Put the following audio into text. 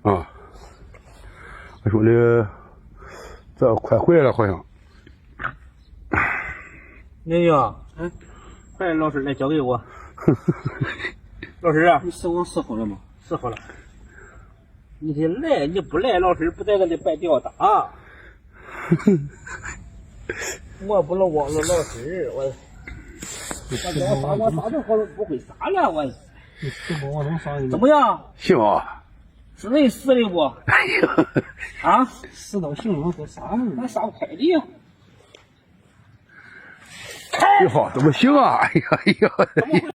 啊，我说的这快回来了，好像。宁宁，快，老师来交给我。老师啊，你是我伺候了吗？伺候了。你得来，你不来，老师不在这里白吊打。我不能忘了老师，我啥都好不会啥了，我。你是我能啥？怎么样？行啊。是人死的不？哎呀，啊，死到行了，都啥了？那啥快递呀？你好，怎么行啊？哎呀哎呀！